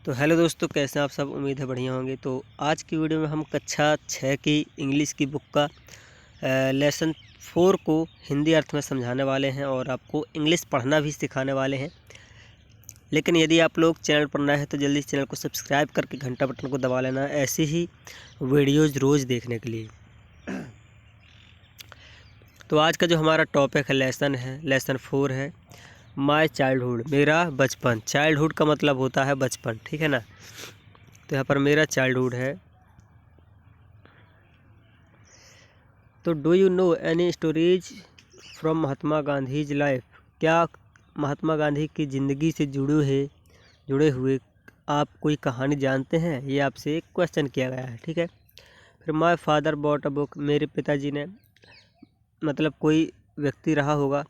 तो हेलो दोस्तों, कैसे हैं आप सब। उम्मीद है बढ़िया होंगे। तो आज की वीडियो में हम कक्षा 6 की इंग्लिश की बुक का लेसन 4 को हिंदी अर्थ में समझाने वाले हैं और आपको इंग्लिश पढ़ना भी सिखाने वाले हैं। लेकिन यदि आप लोग चैनल पर नए हैं तो जल्दी चैनल को सब्सक्राइब करके घंटा बटन को दबा लेना, ऐसे ही वीडियोज़ रोज़ देखने के लिए। तो आज का जो हमारा टॉपिक है, लेसन 4 है माय चाइल्डहुड, मेरा बचपन। चाइल्डहुड का मतलब होता है बचपन, ठीक है ना। तो यहाँ पर मेरा चाइल्डहुड है। तो do you know any stories from Mahatma Gandhi's life, क्या महात्मा गांधी की ज़िंदगी से जुड़े हुए आप कोई कहानी जानते हैं। ये आपसे एक क्वेश्चन किया गया है, ठीक है। फिर my father bought a book, मेरे पिताजी ने, मतलब कोई व्यक्ति रहा होगा,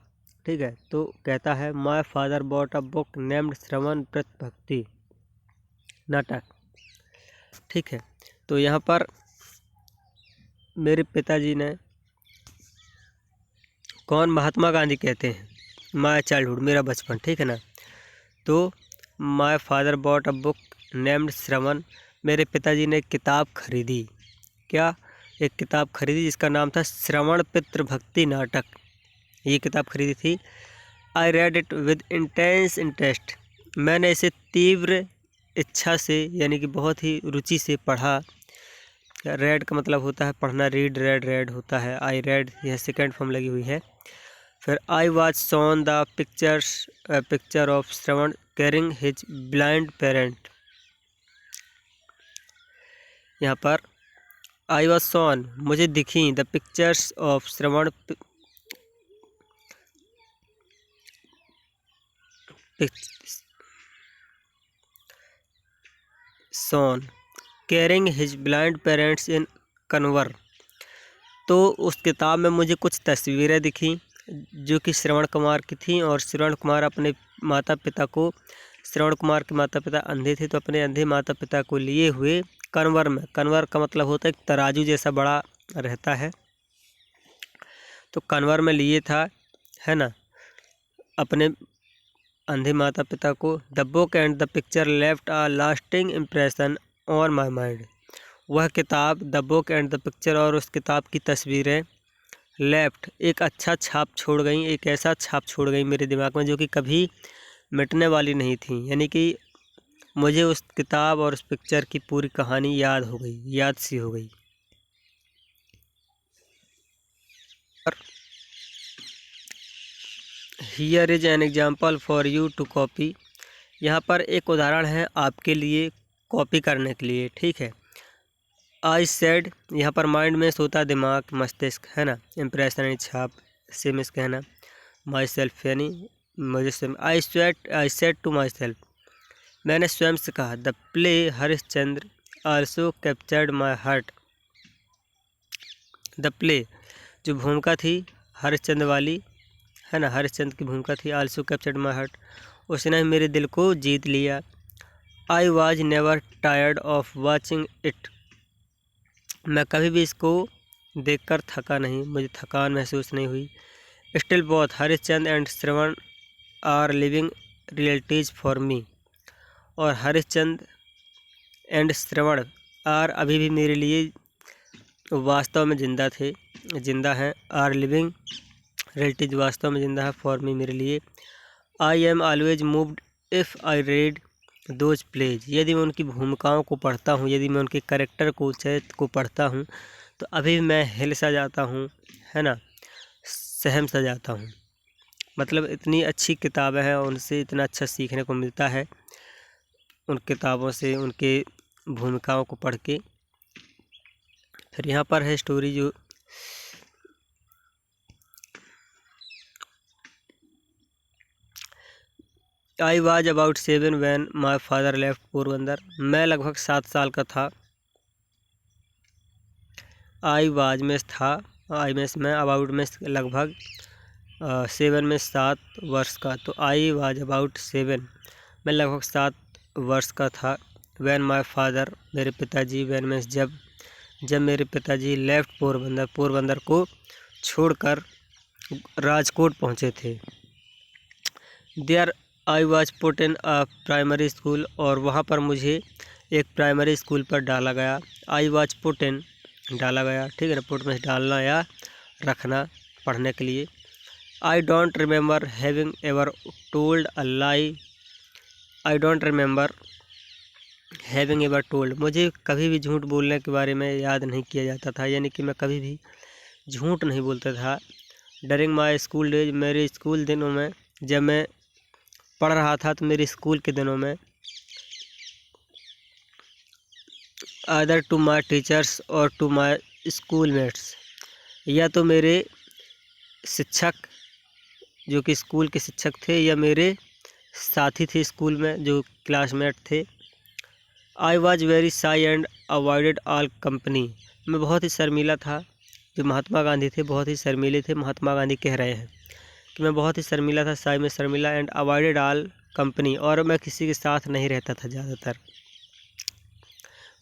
ठीक है। तो कहता है my father bought a book named Shravan Bhakti Natak, ठीक है। तो यहाँ पर मेरे पिताजी ने, कौन, महात्मा गांधी कहते हैं माय चाइल्डहुड, मेरा बचपन, ठीक है ना। तो my father bought a book named Shravan, मेरे पिताजी ने किताब खरीदी, क्या, एक किताब खरीदी जिसका नाम था श्रवण भक्ति नाटक। ये किताब खरीदी थी। I read it with intense interest, मैंने इसे तीव्र इच्छा से यानी कि बहुत ही रुचि से पढ़ा। रेड का मतलब होता है पढ़ना, रीड, रेड होता है। आई रेड, यह सेकेंड फॉर्म लगी हुई है। फिर I was shown the picture of Shravan carrying his blind parent. यहाँ पर आई वॉज शोन, मुझे दिखी, the pictures of Shravan shown carrying his blind parents इन कन्वर। तो उस किताब में मुझे कुछ तस्वीरें दिखी जो कि श्रवण कुमार की थी, और श्रवण कुमार अपने माता पिता को, श्रवण कुमार के माता पिता अंधे थे, तो अपने अंधे माता पिता को लिए हुए कन्वर में, कन्वर का मतलब होता है एक तराजू जैसा बड़ा रहता है, तो कन्वर में लिए था, है ना, अपने अंधे माता पिता को। The book and the picture left a lasting impression on my mind, वह किताब, the book and the picture, और उस किताब की तस्वीरें, लेफ्ट, एक अच्छा छाप छोड़ गई, एक ऐसा छाप छोड़ गई मेरे दिमाग में जो कि कभी मिटने वाली नहीं थी। यानी कि मुझे उस किताब और उस पिक्चर की पूरी कहानी याद हो गई, याद सी हो गई। Here is an example for you to copy, यहाँ पर एक उदाहरण है आपके लिए कॉपी करने के लिए, ठीक है। आई सेड, यहाँ पर माइंड में सोता दिमाग, मस्तिष्क, है ना। इम्प्रेशन यानी छाप, सेमिस कहना, माई सेल्फ यानी मुझे स्वयं। I said to myself, मैंने स्वयं से कहा। The play Harishchandra also captured my heart, the play, जो भूमिका थी हरिश्चंद्र वाली, है ना, हरिश्चंद्र की भूमिका थी, आल्सो कैप्चर्ड माई हार्ट, उसने मेरे दिल को जीत लिया। I was never tired of watching it, मैं कभी भी इसको देखकर थका नहीं, मुझे थकान महसूस नहीं हुई। Still both Harishchandra and Shravan are living realities for me, और हरिश्चंद्र एंड श्रवण आर, अभी भी मेरे लिए वास्तव में जिंदा हैं। आर लिविंग रियलिटीज, वास्तव में जिंदा है, फॉर मी, मेरे लिए। I am always moved if I read those plays, यदि मैं उनकी भूमिकाओं को पढ़ता हूँ, यदि मैं उनके कैरेक्टर को, चरित्र को पढ़ता हूँ, तो अभी मैं हिल सा जाता हूँ, है ना, सहम सा जाता हूँ। मतलब इतनी अच्छी किताबें हैं, उनसे इतना अच्छा सीखने को मिलता है, उन किताबों से, उनके भूमिकाओं को पढ़ के। फिर यहाँ पर है स्टोरी जो, I was about 7 when my father left Porbandar, मैं लगभग 7 साल का था। आई वाज में था, आई में मैं, अबाउट में लगभग, 7 में 7 वर्ष का, तो आई वाज अबाउट 7, मैं लगभग 7 वर्ष का था। वैन माई फादर, मेरे पिताजी, वैन में जब मेरे पिताजी लेफ्ट पोरबंदर को छोड़कर राजकोट पहुँचे थे। There I was put in a primary school, और वहाँ पर मुझे एक प्राइमरी स्कूल पर डाला गया। आई वॉज पुट इन डाला गया, ठीक है ना, पुट में डालना या रखना पढ़ने के लिए। I don't remember having ever told a lie, I don't remember having ever told, मुझे कभी भी झूठ बोलने के बारे में याद नहीं किया जाता था, यानी कि मैं कभी भी झूठ नहीं बोलता था। डरिंग माई स्कूल डेज, मेरे स्कूल दिनों में, जब मैं पढ़ रहा था तो मेरे स्कूल के दिनों में, अदर टू माई टीचर्स और टू माई स्कूलमेट्स, या तो मेरे शिक्षक जो कि स्कूल के शिक्षक थे या मेरे साथी थे स्कूल में जो क्लासमेट थे। I was very shy and avoided all company, मैं बहुत ही शर्मीला था। जो महात्मा गांधी थे बहुत ही शर्मीले थे, महात्मा गांधी कह रहे हैं कि मैं बहुत ही शर्मीला था, शाई में शर्मीला, एंड अवॉइडेड ऑल कंपनी, और मैं किसी के साथ नहीं रहता था ज़्यादातर।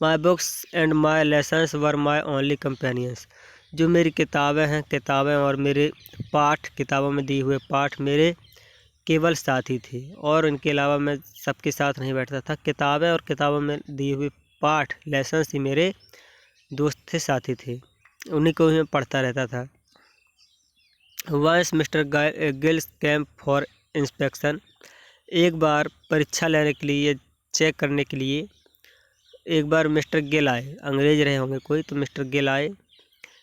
My books and my lessons were my only companions, जो मेरी किताबें हैं, किताबें और मेरे पाठ, किताबों में दिए हुए पाठ मेरे केवल साथी थे, और इनके अलावा मैं सबके साथ नहीं बैठता था। किताबें और किताबों में दिए हुए पाठ, लेसन्स ही मेरे दोस्त थे, साथी थे, उन्हीं को ही मैं पढ़ता रहता था। Once mister Giles came for inspection, एक बार परीक्षा लेने के लिए, चेक करने के लिए एक बार मिस्टर गिल आए, अंग्रेज रहे होंगे कोई, तो मिस्टर गिल आए।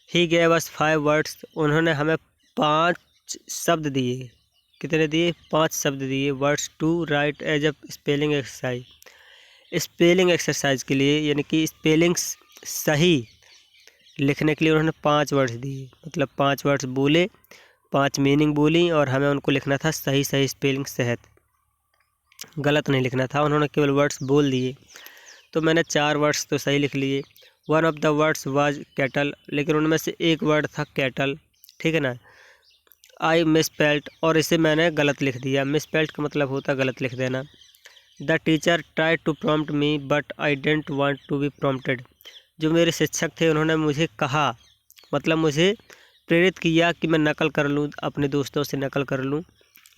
ही गेव अस 5 वर्ड्स, उन्होंने हमें 5 शब्द दिए। कितने दिए? 5 शब्द दिए। Words to write as a spelling exercise, spelling exercise के लिए, यानी कि स्पेलिंग्स सही लिखने के लिए उन्होंने 5 वर्ड्स दिए, मतलब 5 वर्ड्स बोले, 5 मीनिंग बोली, और हमें उनको लिखना था सही सही स्पेलिंग सहित, गलत नहीं लिखना था। उन्होंने केवल वर्ड्स बोल दिए, तो मैंने 4 वर्ड्स तो सही लिख लिए। One of the words was cattle, लेकिन उनमें से एक वर्ड था कैटल, ठीक है ना। आई मिसपेल्ट, और इसे मैंने गलत लिख दिया। मिसपेल्ट का मतलब होता गलत लिख देना। The teacher try to prompt me but I didn't want to be prompted, जो मेरे शिक्षक थे उन्होंने मुझे कहा, मतलब मुझे प्रेरित किया कि मैं नकल कर लूँ, अपने दोस्तों से नकल कर लूँ,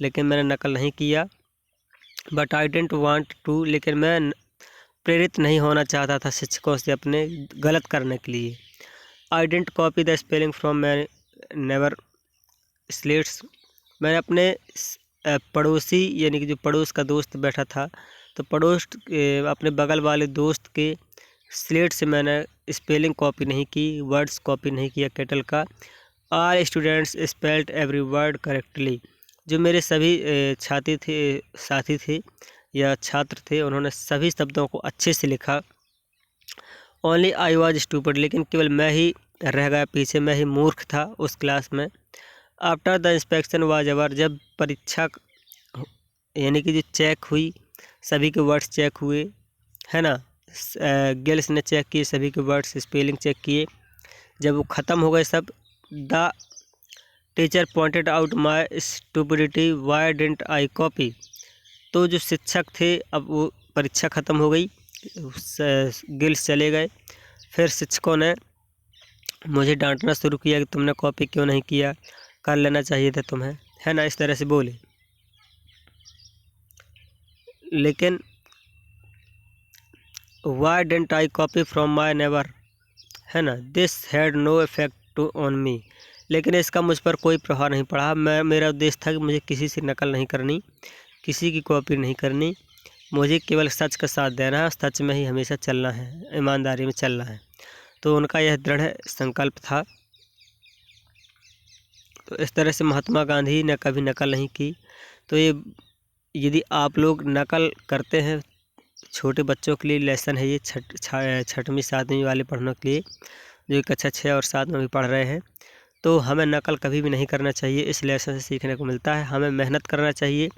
लेकिन मैंने नकल नहीं किया। But I didn't want to, लेकिन मैं प्रेरित नहीं होना चाहता था शिक्षकों से अपने गलत करने के लिए। I didn't copy the spelling from my neighbour's slates, मैंने अपने पड़ोसी, यानी कि जो पड़ोस का दोस्त बैठा था, तो पड़ोस अपने बगल वाले दोस्त के स्लेट से मैंने स्पेलिंग कॉपी नहीं की, वर्ड्स कॉपी नहीं किया कैटल का। All students spelled every word correctly, जो मेरे सभी छात्री थे, साथी थे या छात्र थे, उन्होंने सभी शब्दों को अच्छे से लिखा। ओनली आई वॉज स्टूपिड, लेकिन केवल मैं ही रह गया पीछे, मैं ही मूर्ख था उस क्लास में। After the inspection was over, जब परीक्षा यानी कि जो चेक हुई, सभी के वर्ड्स चेक हुए, है ना, गिल्स ने चेक किए सभी के वर्ड्स, स्पेलिंग चेक किए, जब वो ख़त्म हो गए सब, the teacher pointed out my stupidity Y didn't I copy, तो जो शिक्षक थे, अब वो परीक्षा ख़त्म हो गई, गिल्स चले गए, फिर शिक्षकों ने मुझे डांटना शुरू किया कि तुमने कॉपी क्यों नहीं किया, कर लेना चाहिए था तुम्हें, है ना, इस तरह से बोले। लेकिन why didn't I copy from my never, है ना, this had no effect to on me, लेकिन इसका मुझ पर कोई प्रभाव नहीं पड़ा। मेरा उद्देश्य था कि मुझे किसी से नकल नहीं करनी, किसी की कॉपी नहीं करनी, मुझे केवल सच का साथ देना है, सच में ही हमेशा चलना है, ईमानदारी में चलना है। तो उनका यह दृढ़ संकल्प था। तो इस तरह से महात्मा गांधी ने कभी नकल नहीं की। तो ये यदि आप लोग नकल करते हैं, छोटे बच्चों के लिए लेसन है ये, 6वीं 7वीं वाले पढ़ने के लिए, जो कक्षा 6 और 7 में भी पढ़ रहे हैं, तो हमें नकल कभी भी नहीं करना चाहिए। इस लेसन से सीखने को मिलता है, हमें मेहनत करना चाहिए,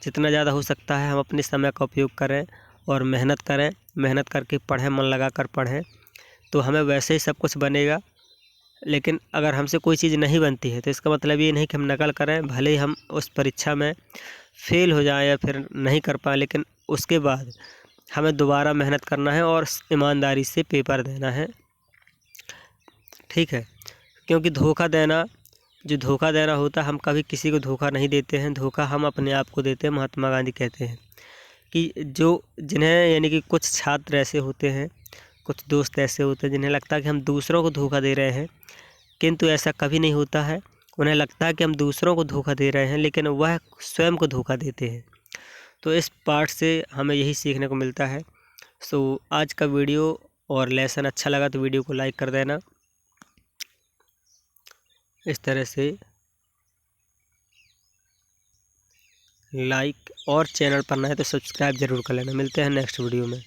जितना ज़्यादा हो सकता है हम अपने समय का उपयोग करें और मेहनत करें, मेहनत करके पढ़ें, मन लगा कर पढ़ें, तो हमें वैसे ही सब कुछ बनेगा। लेकिन अगर हमसे कोई चीज़ नहीं बनती है तो इसका मतलब ये नहीं कि हम नकल करें, भले ही हम उस परीक्षा में फेल हो जाएं या फिर नहीं कर पाएँ, लेकिन उसके बाद हमें दोबारा मेहनत करना है और ईमानदारी से पेपर देना है, ठीक है। क्योंकि धोखा देना जो धोखा देना होता है, हम कभी किसी को धोखा नहीं देते हैं, धोखा हम अपने आप को देते हैं। महात्मा गांधी कहते हैं कि जिन्हें यानी कि कुछ छात्र ऐसे होते हैं, कुछ दोस्त ऐसे होते हैं जिन्हें लगता है कि हम दूसरों को धोखा दे रहे हैं, किंतु ऐसा कभी नहीं होता है। उन्हें लगता है कि हम दूसरों को धोखा दे रहे हैं, लेकिन वह स्वयं को धोखा देते हैं। तो इस पार्ट से हमें यही सीखने को मिलता है। सो आज का वीडियो और लेसन अच्छा लगा तो वीडियो को लाइक कर देना। इस तरह से लाइक, और चैनल पर नए तो सब्सक्राइब ज़रूर कर लेना। मिलते हैं नेक्स्ट वीडियो में।